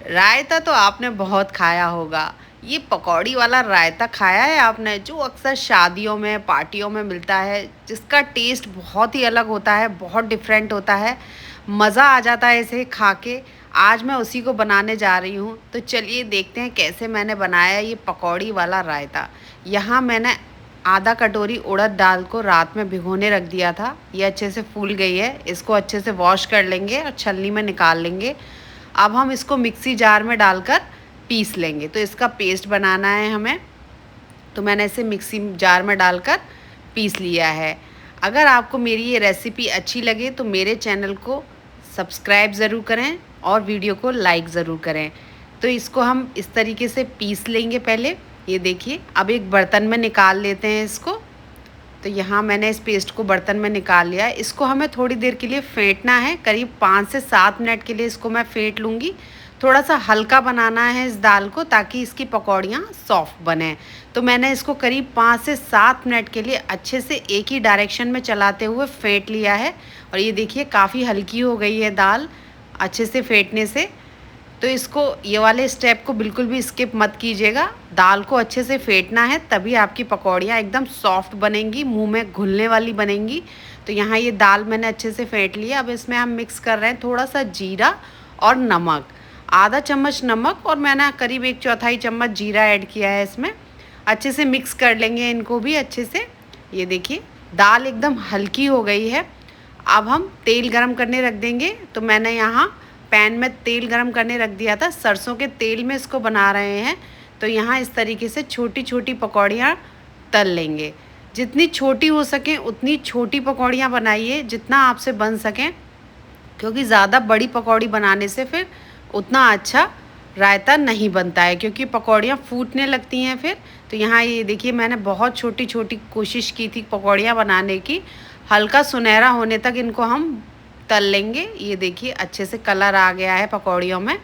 रायता तो आपने बहुत खाया होगा। ये पकौड़ी वाला रायता खाया है आपने? जो अक्सर शादियों में, पार्टियों में मिलता है, जिसका टेस्ट बहुत ही अलग होता है, बहुत डिफरेंट होता है। मज़ा आ जाता है इसे खा के। आज मैं उसी को बनाने जा रही हूँ। तो चलिए देखते हैं कैसे मैंने बनाया ये पकौड़ी वाला रायता। यहाँ मैंने आधा कटोरी उड़द दाल को रात में भिगोने रख दिया था। ये अच्छे से फूल गई है। इसको अच्छे से वॉश कर लेंगे और छलनी में निकाल लेंगे। अब हम इसको मिक्सी जार में डालकर पीस लेंगे। तो इसका पेस्ट बनाना है हमें। तो मैंने इसे मिक्सी जार में डालकर पीस लिया है। अगर आपको मेरी ये रेसिपी अच्छी लगे तो मेरे चैनल को सब्सक्राइब ज़रूर करें और वीडियो को लाइक ज़रूर करें। तो इसको हम इस तरीके से पीस लेंगे पहले। ये देखिए, अब एक बर्तन में निकाल लेते हैं इसको। तो यहाँ मैंने इस पेस्ट को बर्तन में निकाल लिया है। इसको हमें थोड़ी देर के लिए फेंटना है, करीब 5 से 7 मिनट के लिए इसको मैं फेंट लूँगी। थोड़ा सा हल्का बनाना है इस दाल को ताकि इसकी पकौड़ियाँ सॉफ्ट बने। तो मैंने इसको करीब 5 से 7 मिनट के लिए अच्छे से एक ही डायरेक्शन में चलाते हुए फेंट लिया है। और ये देखिए काफ़ी हल्की हो गई है दाल अच्छे से फेंटने से। तो इसको, ये वाले स्टेप को बिल्कुल भी स्किप मत कीजिएगा। दाल को अच्छे से फेंटना है, तभी आपकी पकौड़ियाँ एकदम सॉफ्ट बनेंगी, मुंह में घुलने वाली बनेंगी। तो यहाँ ये दाल मैंने अच्छे से फेंट लिया। अब इसमें हम मिक्स कर रहे हैं थोड़ा सा जीरा और नमक। आधा चम्मच नमक और मैंने करीब 1/4 चम्मच जीरा ऐड किया है इसमें। अच्छे से मिक्स कर लेंगे इनको भी अच्छे से। ये देखिए दाल एकदम हल्की हो गई है। अब हम तेल गरम करने रख देंगे। तो मैंने यहाँ पैन में तेल गरम करने रख दिया था। सरसों के तेल में इसको बना रहे हैं। तो यहाँ इस तरीके से छोटी छोटी पकौड़ियाँ तल लेंगे। जितनी छोटी हो सकें उतनी छोटी पकौड़ियाँ बनाइए, जितना आपसे बन सकें, क्योंकि ज़्यादा बड़ी पकौड़ी बनाने से फिर उतना अच्छा रायता नहीं बनता है, क्योंकि पकौड़ियाँ फूटने लगती हैं फिर। तो यहाँ ये देखिए मैंने बहुत छोटी छोटी कोशिश की थी पकौड़ियाँ बनाने की। हल्का सुनहरा होने तक इनको हम तल लेंगे। ये देखिए अच्छे से कलर आ गया है पकौड़ियों में।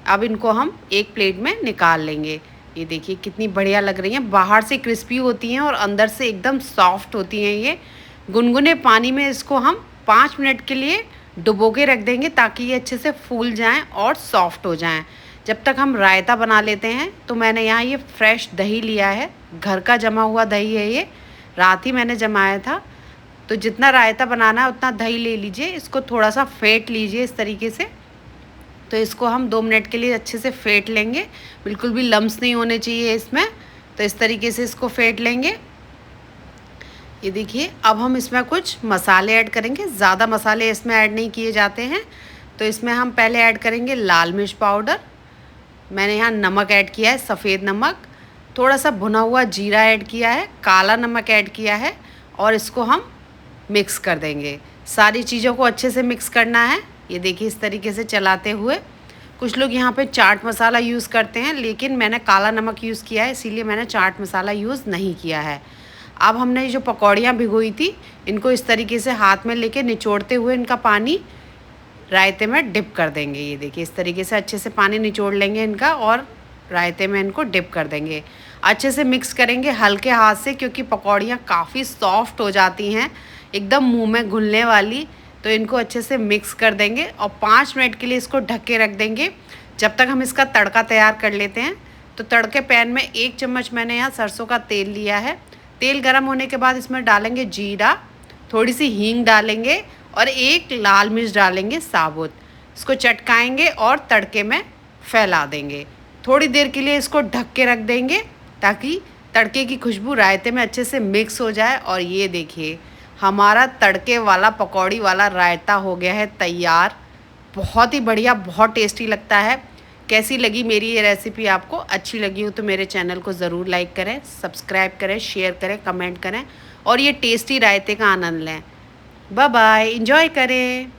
अब इनको हम एक प्लेट में निकाल लेंगे। ये देखिए कितनी बढ़िया लग रही हैं, बाहर से क्रिस्पी होती हैं और अंदर से एकदम सॉफ्ट होती हैं ये। गुनगुने पानी में इसको हम 5 मिनट के लिए डुबो के रख देंगे ताकि ये अच्छे से फूल जाएं और सॉफ्ट हो जाएं। जब तक हम रायता बना लेते हैं, तो मैंने यहाँ ये फ्रेश दही लिया है, घर का जमा हुआ दही है ये, रात ही मैंने जमाया था। तो जितना रायता बनाना है उतना दही ले लीजिए। इसको थोड़ा सा फेंट लीजिए इस तरीके से। तो इसको हम 2 मिनट के लिए अच्छे से फेंट लेंगे। बिल्कुल भी लम्स नहीं होने चाहिए इसमें। तो इस तरीके से इसको फेंट लेंगे। ये देखिए अब हम इसमें कुछ मसाले ऐड करेंगे। ज़्यादा मसाले इसमें ऐड नहीं किए जाते हैं। तो इसमें हम पहले ऐड करेंगे लाल मिर्च पाउडर। मैंने यहाँ नमक ऐड किया है, सफ़ेद नमक। थोड़ा सा भुना हुआ जीरा ऐड किया है, काला नमक ऐड किया है। और इसको हम मिक्स कर देंगे। सारी चीज़ों को अच्छे से मिक्स करना है। ये देखिए इस तरीके से चलाते हुए। कुछ लोग यहाँ पे चाट मसाला यूज़ करते हैं, लेकिन मैंने काला नमक यूज़ किया है, इसीलिए मैंने चाट मसाला यूज़ नहीं किया है। अब हमने जो पकौड़ियाँ भिगोई थी, इनको इस तरीके से हाथ में लेके निचोड़ते हुए इनका पानी रायते में डिप कर देंगे। ये देखिए इस तरीके से अच्छे से पानी निचोड़ लेंगे इनका और रायते में इनको डिप कर देंगे। अच्छे से मिक्स करेंगे हल्के हाथ से, क्योंकि पकौड़ियाँ काफ़ी सॉफ्ट हो जाती हैं, एकदम मुंह में घुलने वाली। तो इनको अच्छे से मिक्स कर देंगे और 5 मिनट के लिए इसको ढक के रख देंगे, जब तक हम इसका तड़का तैयार कर लेते हैं। तो तड़के पैन में 1 चम्मच मैंने यहाँ सरसों का तेल लिया है। तेल गर्म होने के बाद इसमें डालेंगे जीरा, थोड़ी सी हींग डालेंगे और 1 लाल मिर्च डालेंगे साबुत। इसको चटकाएंगे और तड़के में फैला देंगे। थोड़ी देर के लिए इसको ढक के रख देंगे ताकि तड़के की खुशबू रायते में अच्छे से मिक्स हो जाए। और ये देखिए हमारा तड़के वाला पकौड़ी वाला रायता हो गया है तैयार। बहुत ही बढ़िया, बहुत टेस्टी लगता है। कैसी लगी मेरी ये रेसिपी आपको? अच्छी लगी हो तो मेरे चैनल को ज़रूर लाइक करें, सब्सक्राइब करें, शेयर करें, कमेंट करें और ये टेस्टी रायते का आनंद लें। बाय बाय, एंजॉय करें।